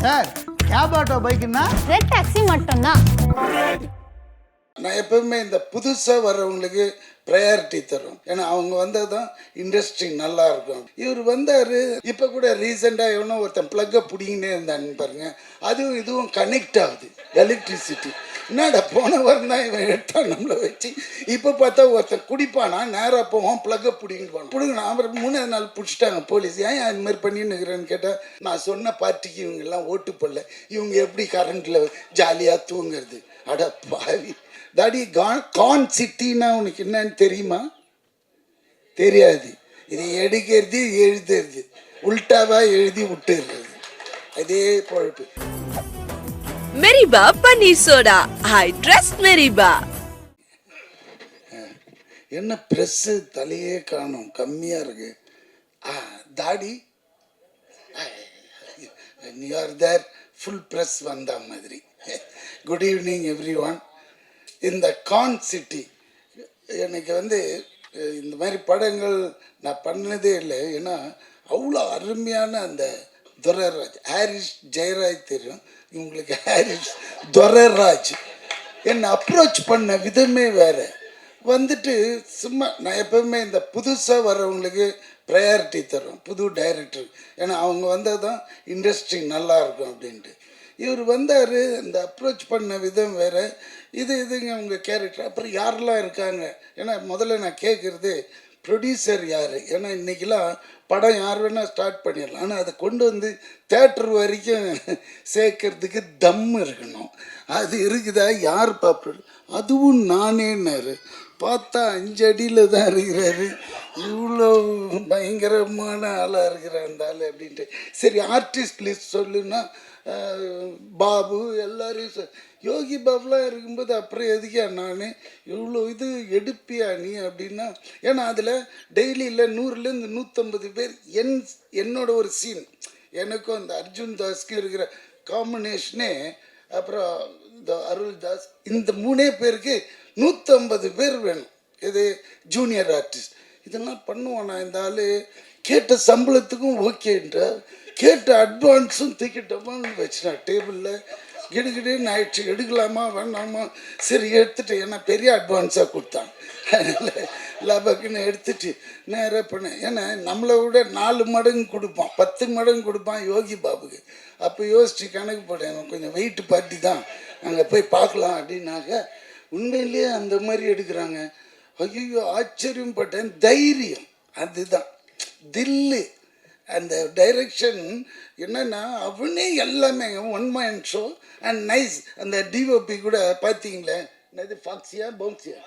Sir cab auto பைக்குன்னா Red Taxi மட்டும்தான். நான் எப்பவுமே இந்த புதுசாக வர்றவங்களுக்கு ப்ரையாரிட்டி தரும். ஏன்னா அவங்க வந்தால் தான் இண்டஸ்ட்ரி நல்லா இருக்கும். இவர் வந்தார். இப்போ கூட ரீசெண்டாக எவனோ ஒருத்தன் ப்ளக்கை பிடிங்கினே இருந்தான்னு பாருங்க. அதுவும் இதுவும் கனெக்ட் ஆகுது, எலக்ட்ரிசிட்டி. என்னடா போன வாரம் தான் இவன் எடுத்தான் நம்மளை வச்சு. இப்போ பார்த்தா ஒருத்தன் குடிப்பானா, நேராக போவான், ப்ளக்கை பிடிங்கிட்டு போவான். பிடுங்கணும். அப்புறம் 3ஆவது நாள் பிடிச்சிட்டாங்க போலீஸ். ஏன் அது மாதிரி பண்ணின்னு இருக்கிறேன்னு கேட்டால், நான் சொன்ன பார்ட்டிக்கு இவங்கெல்லாம் ஓட்டு போடல, இவங்க எப்படி கரண்ட்டில் ஜாலியாக தூங்குறது. அட பாவி. தாடி கான் சிட்டின்னா உனக்கு என்னன்னு தெரியுமா? தெரியாது. இது எடுக்கிறது எழுதுறது, உல்டாவா எழுதி விட்டுறது, அதே பொழப்பு. மெரிபா பன்னீர் சோடா, ஐ ட்ரஸ்ட் மெரிபா. என்ன ப்ரெஸ்ஸு தலையே காணும், கம்மியாக இருக்கு. தாடி you are there, full press வந்த மாதிரி. Good evening every one. இந்த கான் சிட்டி எனக்கு இந்த மாதிரி படங்கள் நான் பண்ணதே இல்லை. ஏன்னா அவ்வளோ அருமையான அந்த துரைராஜ், ஹாரிஸ் ஜெயராஜ் தெரியும் இவங்களுக்கு, ஹாரிஸ் துரைராஜ் என்னை அப்ரோச் பண்ண விதமே வேறு. சும்மா நான் எப்பவுமே இந்த புதுசாக வர்றவங்களுக்கு ப்ரையாரிட்டி தரும், புது டைரக்டர். ஏன்னா அவங்க வந்தால் தான் இண்டஸ்ட்ரி நல்லா இருக்கும் அப்படின்ட்டு. இவர் வந்தார். இந்த அப்ரோச் பண்ண விதம் வேறு. இதுங்க உங்கள் கேரக்டர். அப்புறம் யாரெல்லாம் இருக்காங்க? ஏன்னா முதல்ல நான் கேட்குறது ப்ரொடியூசர் யார். ஏன்னா இன்றைக்கெலாம் படம் யார் வேணால் ஸ்டார்ட் பண்ணிடலாம். ஆனால் அதை கொண்டு தேட்டர் வரைக்கும் சேர்க்கறதுக்கு தம் இருக்கணும். அது இருக்குதா? யார் பாப்பா? அதுவும் நானேன்னாரு. பார்த்தா 5 அடியில் தான் இருக்கிறாரு. இவ்வளோ பயங்கரமான ஆளாக இருக்கிறார் அந்த ஆள் அப்படின்ட்டு. சரி, ஆர்டிஸ்ட் லிஸ்ட் சொல்லுன்னா பாபு எல்லாரையும் யோகி பாபுலாம் இருக்கும்போது அப்புறம் எதுக்கா நான் இவ்வளோ இது எடுப்பியா நீ அப்படின்னா? ஏன்னா அதில் டெய்லியில் 100லேருந்து 150 பேர் என்னோட ஒரு சீன், எனக்கும் அந்த அர்ஜுன் தாஸ்க்கும் இருக்கிற காம்பினேஷனே, அப்புறம் இந்த அருள் தாஸ், இந்த 3 பேருக்கு 150 பேர் வேணும். இது ஜூனியர் ஆர்டிஸ்ட். இதெல்லாம் பண்ணுவானா இந்த ஆள்? கேட்ட சம்பளத்துக்கும் ஓகேன்றார், கேட்ட அட்வான்ஸும் தூக்கிட்டோமான்னு வச்சுனா டேபிளில். கிடுகிடுன்னு ஆயிடுச்சு. எடுக்கலாமா வேணாமா? சரி எடுத்துட்டு, ஏன்னா பெரிய அட்வான்ஸாக கொடுத்தான், அதனால் லபக்குன்னு எடுத்துட்டு நேராக பண்ணேன். ஏன்னா நம்மளை விட 4 மடங்கு கொடுப்பான், 10 மடங்கு கொடுப்பான் யோகி பாபுக்கு. அப்போ யோசிச்சு கணக்கு போட்டேன், கொஞ்சம் வெயிட் பார்ட்டி தான், அங்கே போய் பார்க்கலாம் அப்படின்னாக்க உண்மையிலேயே அந்த மாதிரி எடுக்கிறாங்க. ஐயோ ஆச்சரியம் பட்டேன். தைரியம் அதுதான், தில்லு. அந்த டைரக்ஷன் என்னன்னா அவனே எல்லாமே one mind show and nice. அந்த டிஓபி கூட பார்த்தீங்களே, என்னது ஃபாக்ஸியா பவுன்சியா?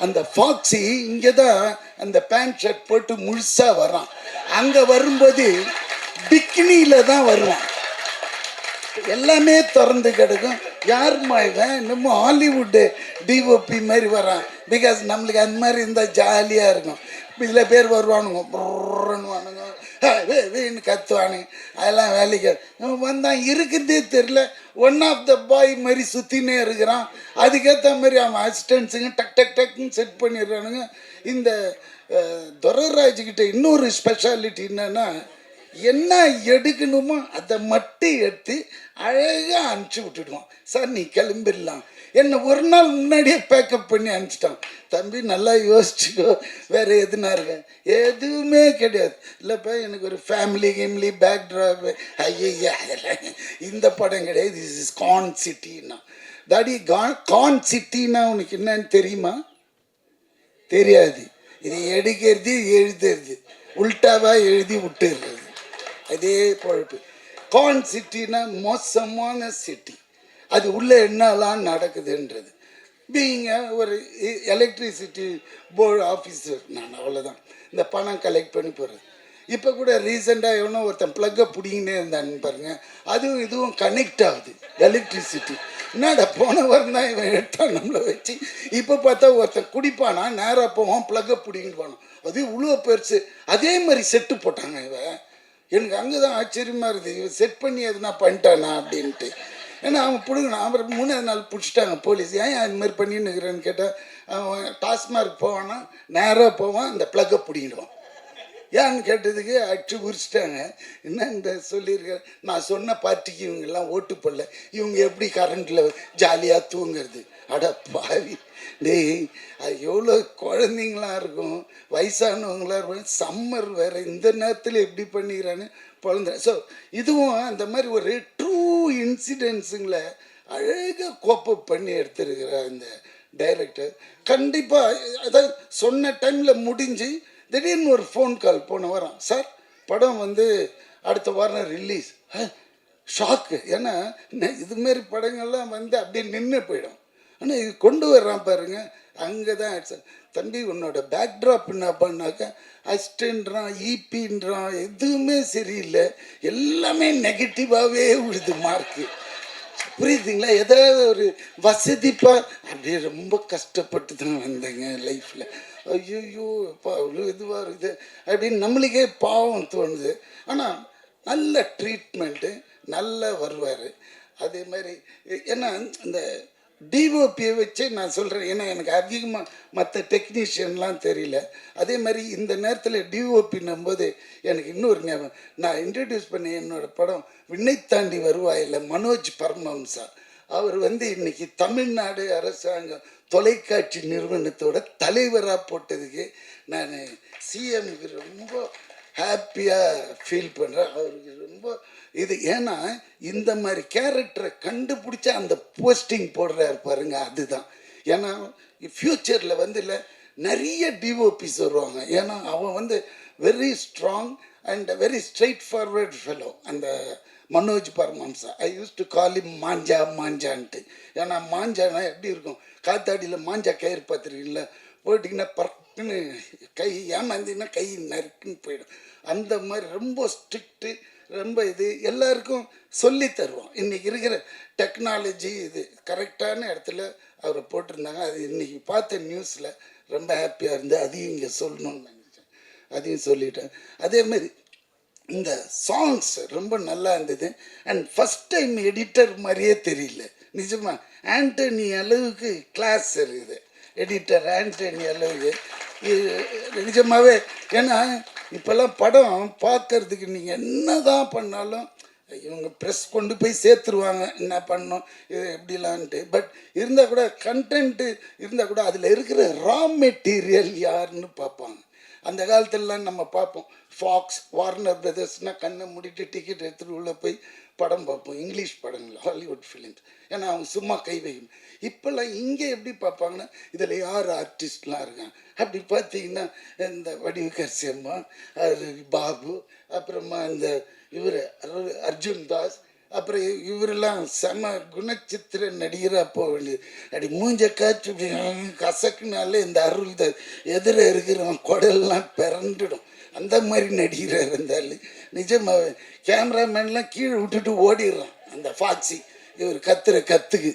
அந்த ஃபாக்ஸி இங்கே தான் அந்த பேண்ட் ஷர்ட் போட்டு முழுசாக வரான். அங்கே வரும்போது பிக்கினியில் தான் வருவான், எல்லாமே திறந்து கிடக்கும். யாருமா இவன் இன்னமும் ஹாலிவுட்டு டிஓபி மாதிரி வரான்? பிகாஸ் நம்மளுக்கு அந்த மாதிரி இருந்தால் ஜாலியாக இருக்கும். இதில் பேர் வருவானுங்க, வானுங்க, வீணு கத்துவானுங்க, அதெல்லாம் வேலைக்கு வந்தான். இருக்கிறதே தெரில. ஒன் ஆஃப் த பாய் மாதிரி சுற்றினே இருக்கிறான். அதுக்கேற்ற மாதிரி அவன் அசிஸ்டன்ஸுங்க டக் டக் டக்குன்னு செட் பண்ணிடுறானுங்க. இந்த துரைராஜ்கிட்ட இன்னொரு ஸ்பெஷாலிட்டி என்னன்னா, என்ன எடுக்கணுமோ அதை மட்டும் எடுத்து அழகாக அனுப்பிச்சி விட்டுடுவான். சார் நீ கிளம்பிடலாம். என்னை ஒரு நாள் முன்னாடியே பேக்கப் பண்ணி அனுப்பிச்சிட்டான். தம்பி நல்லா யோசிச்சுக்கோ, வேறு எதுனா இருக்கேன்? எதுவுமே கிடையாது. இல்லைப்பா எனக்கு ஒரு ஃபேமிலி பேக்ட்ராப், ஐயா அதெல்லாம் இந்த படம் கிடையாது. திஸ் இஸ் கான் சிட்டின்னா. தாடி கான் சிட்டின்னா உனக்கு என்னன்னு தெரியுமா? தெரியாது. இது எடுக்கிறது எழுதுறது, உல்டாவா எழுதி விட்டுறது, அதே பொழப்பு. கான் சிட்டின்னா மோசமான சிட்டி. அது உள்ளே என்னெல்லாம் நடக்குதுன்றது. பீங்க ஒரு எலக்ட்ரிசிட்டி போர்டு ஆஃபீஸர் நான், அவ்வளோதான். இந்த பணம் கலெக்ட் பண்ணி போகிறது. இப்போ கூட ரீசெண்டாக எவனோ ஒருத்தன் ப்ளக்கை பிடிங்கினே இருந்தான்னு பாருங்க. அதுவும் இதுவும் கனெக்ட் ஆகுது, எலக்ட்ரிசிட்டி. என்னடா போன வாரம் தான் இவன் எடுத்தான் நம்மளை வச்சு. இப்போ பார்த்தா ஒருத்தன் குடிப்பானா, நேராக போவான், ப்ளக்கை பிடிங்கிட்டு போனான். அது இவ்வளோ பெருசு. அதே மாதிரி செட்டு போட்டாங்க. இவன் எனக்கு அங்கே தான் ஆச்சரியமாக இருக்குது, இவன் செட் பண்ணி எதுனா பண்ணிட்டானா அப்படின்ட்டு. ஏன்னா அவன் பிடுங்கணும். அப்புறம் 3ஆவது நாள் பிடிச்சிட்டாங்க போலீஸ். ஏன் அது மாதிரி பண்ணின்னு இருக்கிறேன்னு கேட்டால், அவன் டாஸ்மார்க் போவான்னா நேராக போவான், அந்த ப்ளக்கை பிடிங்கிடுவான். ஏன்னு கேட்டதுக்கு அடிச்சு உரிச்சிட்டாங்க. என்னன்னு சொல்லியிருக்கேன், நான் சொன்ன பார்ட்டிக்கு இவங்கெல்லாம் ஓட்டு போடல, இவங்க எப்படி கரண்டில் ஜாலியாக தூங்குறது? அட பாவி டேய், அது எவ்வளோ குழந்தைங்களாம் இருக்கும், வயசானவங்களாம் இருக்கும், சம்மர் வேறு, இந்த நேரத்தில் எப்படி பண்ணிக்கிறான்னு குழந்த. ஸோ இதுவும் அந்த மாதிரி ஒரு ட்ரூ இன்சிடென்ட்ஸுங்களை அழகாக கோப்பப் பண்ணி எடுத்துருக்கிற இந்த டைரக்டர். கண்டிப்பாக அதாவது சொன்ன டைமில் முடிஞ்சு திடீர்னு ஒரு ஃபோன் கால் போன வாரம், சார் படம் வந்து அடுத்த வாரம் ரிலீஸ். ஷாக்கு. ஏன்னா இதுமாரி படங்கள்லாம் வந்து அப்படியே நின்று போயிடும். ஆனால் இது கொண்டு வர்றான் பாருங்க, அங்கே தான் சார் தம்பி உன்னோட பேக்ட்ராப் என்ன பண்ணாக்கா அசிஸ்டன்ட்றான், ஈபின்றான், எதுவுமே சரியில்லை, எல்லாமே நெகட்டிவாகவே விடுது மார்க்கு. புரியுதுங்களா? ஏதாவது ஒரு வசதிப்பா அப்படியே ரொம்ப கஷ்டப்பட்டு தான் வந்தேங்க லைஃப்பில். ஐயோ இப்போ அவ்வளோ இதுவாக இருக்குது அப்படின்னு நம்மளுக்கே பாவம் தோணுது. ஆனால் நல்ல ட்ரீட்மெண்ட்டு, நல்லா வருவார். அதே மாதிரி ஏன்னா இந்த டிஓபியை வச்சே நான் சொல்கிறேன், ஏன்னா எனக்கு அதிகமாக மற்ற டெக்னீஷியன்லாம் தெரியல. அதே மாதிரி இந்த நேரத்தில் டிஓபின்னும் போது எனக்கு இன்னொரு ஞாபகம், நான் இன்ட்ரடியூஸ் பண்ணி என்னோடய படம் விண்ணை தாண்டி வருவாயில் மனோஜ் பரமஹம்சா, அவர் வந்து இன்னைக்கு தமிழ்நாடு அரசாங்கம் தொலைக்காட்சி நிறுவனத்தோட தலைவராக போட்டதுக்கு நான் சிஎம்க்கு ரொம்ப ஹாப்பியாக ஃபீல் பண்ணுறேன். அவருக்கு ரொம்ப இது, ஏன்னா இந்த மாதிரி கேரக்டரை கண்டுபிடிச்சா அந்த போஸ்டிங் போடுறாரு பாருங்க, அதுதான். ஏன்னா ஃப்யூச்சரில் வந்து இல்லை நிறைய டிஓபிஸ் வருவாங்க. ஏன்னா அவன் வந்து very strong and very straight forward fellow அந்த மனோஜ் பரமஹம்சா. ஐ யூஸ் டு கால் இம் மாஞ்சான்ட்டு. ஏன்னா மாஞ்சானா எப்படி இருக்கும், காத்தாடியில் மாஞ்சா கயிறு பார்த்துருக்கீங்களா, போட்டிங்கன்னா பறக்குன்னு கை ஏமாந்திங்கன்னா கை நறுக்குன்னு போயிடும். அந்த மாதிரி ரொம்ப ஸ்ட்ரிக்ட்டு, ரொம்ப இது எல்லாருக்கும் சொல்லி தருவோம். இன்றைக்கி இருக்கிற டெக்னாலஜி இது கரெக்டான இடத்துல அவரை போட்டிருந்தாங்க. அது இன்றைக்கி பார்த்த நியூஸில் ரொம்ப ஹாப்பியாக இருந்து அதையும் இங்கே சொல்லணும்னு நினச்சேன், அதையும் சொல்லிட்டேன். அதேமாரி இந்த சாங்ஸ் ரொம்ப நல்லா இருந்தது. அண்ட் ஃபஸ்ட் டைம் எடிட்டர் மாதிரியே தெரியல, நிஜமாக ஆண்டனி அளவுக்கு கிளாஸ் இருக்குது எடிட்டர், ஆண்டனி அளவுக்கு நிஜமாகவே. ஏன்னா இப்போல்லாம் படம் பார்க்கறதுக்கு நீங்கள் என்ன தான் பண்ணாலும் இவங்க ப்ரெஸ் கொண்டு போய் சேர்த்துருவாங்க, என்ன பண்ணோம் இது எப்படிலான்ட்டு. பட் இருந்தால் கூட கண்டென்ட்டு இருந்தால் கூட அதில் இருக்கிற ரா மெட்டீரியல் யாருன்னு பார்ப்பாங்க. அந்த காலத்திலலாம் நம்ம பார்ப்போம், ஃபாக்ஸ், வார்னர் பிரதர்ஸ்னால் கண்ணை மூடிட்டு டிக்கெட் எடுத்துகிட்டு உள்ளே போய் படம் பார்ப்போம், இங்கிலீஷ் படங்கள், ஹாலிவுட் ஃபிலிம்ஸ். ஏன்னா அவங்க சும்மா கை வைக்கணும். இப்போல்லாம் இங்கே எப்படி பார்ப்பாங்கன்னா இதில் யார் ஆர்டிஸ்ட்லாம் இருக்காங்க அப்படி பார்த்தீங்கன்னா இந்த வடிவுக்கரசி அம்மா, பாபு, அப்புறமா இந்த இவர் அர்ஜுன் தாஸ், அப்புறம் இவரெல்லாம் செம குணச்சித்திர நடிகராக போக வேண்டியது. அப்படி மூஞ்ச காய்ச்சி கசக்குனாலே இந்த அருள் எதிர இருக்கிறவன் குடல்லாம் பிறண்டுடும். அந்த மாதிரி நடிகராக இருந்தாலும் நிஜமாவே கேமராமேன்லாம் கீழே விட்டுட்டு ஓடிடுறான் அந்த ஃபாக்ஸி. இவர் கத்துக்கு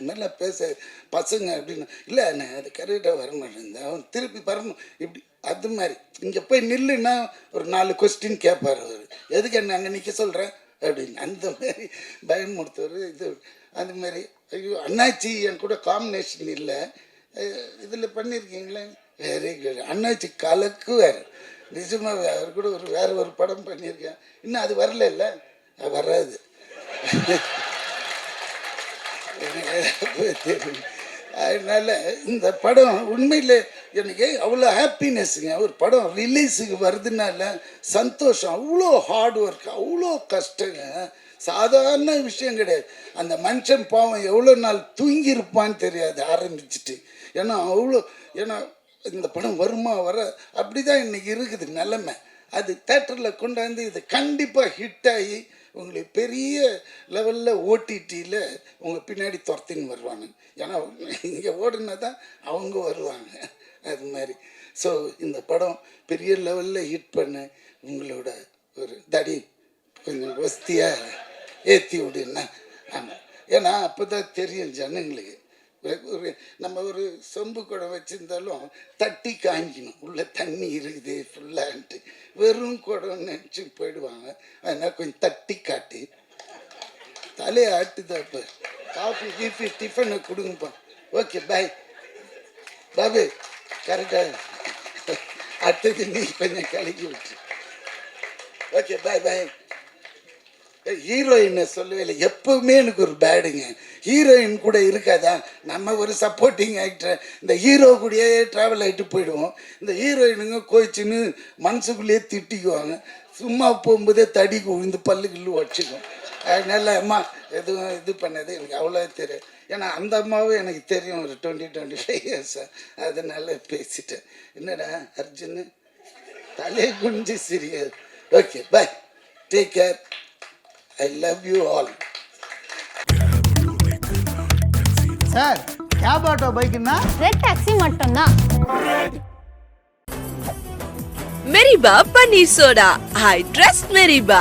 நல்லா பேச பசங்க அப்படின்னு இல்லை, நான் அது கரெக்டாக வர மாட்டேன், அவன் திருப்பி வரணும் இப்படி. அது மாதிரி இங்கே போய் நில்லுன்னா ஒரு 4 கொஸ்டின் கேட்பார் அவர், எதுக்கு என்ன அங்கே நிற்க சொல்கிறேன் அப்படின்னு. அந்த மாதிரி பயமுறுத்தவர் இது. அந்த மாதிரி ஐயோ அண்ணாச்சி என் கூட காம்பினேஷன் இல்லை இதில் பண்ணியிருக்கீங்களே, வெரி குட். அண்ணாச்சி கலக்கு வேறு, நிஜமாக அவர் கூட வேறு ஒரு படம் பண்ணியிருக்கேன், இன்னும் அது வரல, இல்லை வராது. அதனால் இந்த படம் உண்மையில் எனக்கு அவ்வளோ ஹாப்பினஸ்ஸுங்க. ஒரு படம் ரிலீஸுக்கு வருதுனால சந்தோஷம். அவ்வளோ ஹார்ட் ஒர்க், அவ்வளோ கஷ்டங்க, சாதாரண விஷயம் கிடையாது. அந்த மனுஷன் பாவம் எவ்வளோ நாள் தூங்கியிருப்பான்னு தெரியாது ஆரம்பிச்சுட்டு. ஏன்னா அவ்வளோ, ஏன்னா இந்த படம் வருமா வர அப்படி தான் இன்றைக்கி இருக்குது நிலைமை. அது தேட்டரில் கொண்டாந்து இது கண்டிப்பாக ஹிட் ஆகி உங்களுக்கு பெரிய லெவலில் ஓடிடியில் உங்கள் பின்னாடி துரத்தின்னு வருவாங்க. ஏன்னா இங்கே ஓடுனா தான் அவங்க வருவாங்க. அது மாதிரி. ஸோ இந்த படம் பெரிய லெவலில் ஹிட் பண்ண உங்களோட ஒரு தடி கொஞ்சம் வசதியாக ஏற்றி விடுன்னா. ஆமாம், ஏன்னா அப்போ தான் தெரியும் ஜனங்களுக்கு. ஒரு நம்ம ஒரு சொம்பு குடம் வச்சுருந்தாலும் தட்டி காய்க்கணும், உள்ளே தண்ணி இருக்குது ஃபுல்லான்ட்டு. வெறும் குடம் நினச்சி போயிடுவாங்க. அதனால் கொஞ்சம் தட்டி காட்டி தலையை ஆட்டுதான். இப்போ காஃபி கீஃபி டிஃபனை கொடுங்கப்பா. ஓகே பாய் பாபு, கரெக்டாக அடுத்தது நீ கொஞ்சம் கலக்கி விட்டு. ஓகே பாய் பாய். ஹீரோயினை சொல்லவே இல்லை. எப்பவுமே எனக்கு ஒரு பேடுங்க, ஹீரோயின் கூட இருக்காதா, நம்ம ஒரு சப்போர்ட்டிங் ஆக்டர், இந்த ஹீரோ கூடயே ட்ராவல் ஆகிட்டு போயிடுவோம். இந்த ஹீரோயினுங்க கோச்சின்னு மனசுக்குள்ளேயே திட்டிக்குவாங்க, சும்மா போகும்போதே தடி விழுந்து பல்லு கில்லு வச்சுக்கும். அதனால அம்மா எதுவும் இது பண்ணது எனக்கு அவ்வளோ தெரியும். ஏன்னா அந்த அம்மாவும் எனக்கு தெரியும் ஒரு 20-25 இயர்ஸ். அதனால பேசிட்டேன். என்னடா அர்ஜுன் தலை குஞ்சு சிரியாது. Okay bye, take care, I love you all. Sir cab auto பைக்குன்னா ரெட் டாக்ஸி மட்டும்தான். மெரிபா பன்னீர் சோடா. I trust மெரிபா.